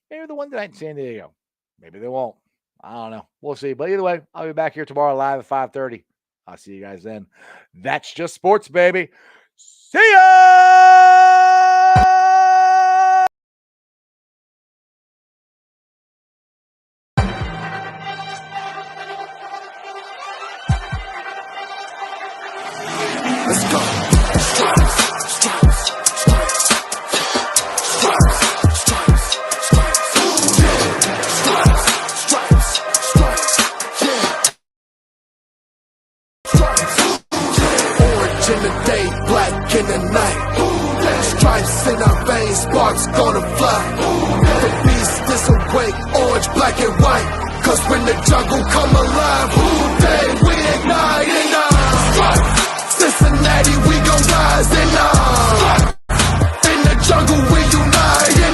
Maybe the one tonight in San Diego. Maybe they won't. I don't know. We'll see. But either way, I'll be back here tomorrow live at 5:30. I'll see you guys then. That's just sports, baby. See ya! Let's go. Stripes, stripes, stripes, stripes, stripes, stripes, yeah. Stripes, stripes, stripes, yeah. Stripes, yeah. Orange in the day, black in the night. Stripes in our veins, sparks gonna fly. The beast is awake, orange, black and white. Cause when the jungle come alive, day we ignite in stripes. Cincinnati, we gon' rise in the jungle, we unite in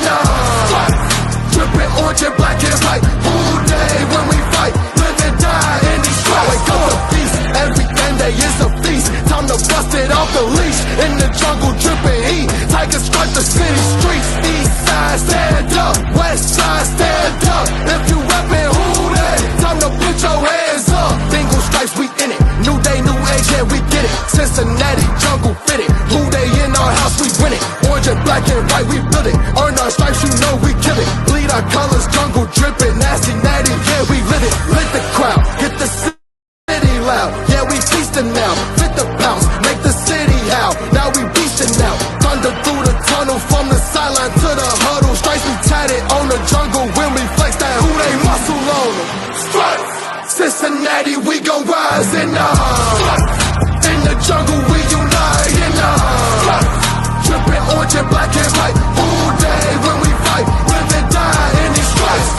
dripping orange and black and white. All day when we fight, live and die in these stripes. Wake up the beast, every day is a feast. Time to bust it off the leash. In the jungle, dripping heat. Tigers stripe the city streets. East side, stand up. West side, stand up. If you reppin', who that? Time to put your hands up. Bingo stripes, we in it. New day, new age, yeah, we get it. Cincinnati, jungle fitted. Who they in our house, we win it. Orange and black and white, we build it. Earn our stripes, you know we kill it. Bleed our colors, jungle dripping. Nasty, natty, yeah, we lit it. Lit the crowd, get the city loud. Yeah, we feasting now. Fit the bounce, make the city howl. Now we beastin' now. Thunder through the tunnel, from the sideline to the huddle. Stripes we tatted on the jungle when we flex that who they muscle on them. Stripes, Cincinnati, we gon' rise in the jungle, we unite in dripping orange and black and white. All day when we fight, live and die in these stripes.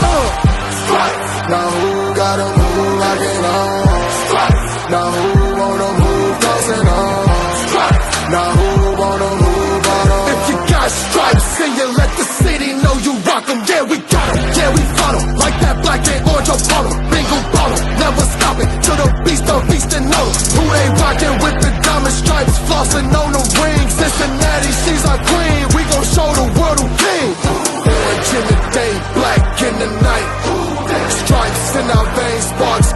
Stripes. Now who gotta move like it on? Stripes. Now who wanna move dancing on? Stripes. Now who wanna move on? If you got stripes and you let the city know you rock 'em, yeah we got 'em, yeah we fought 'em. Like that black and orange upon 'em, bingo bottle, never stopping till the beast on feasting on 'em. Who they rockin' with the diamond stripes, flossin' on the ring. Cincinnati, she's our queen, we gon' show the world who king. Orange in the day, black in the night. Stripes in our veins, sparks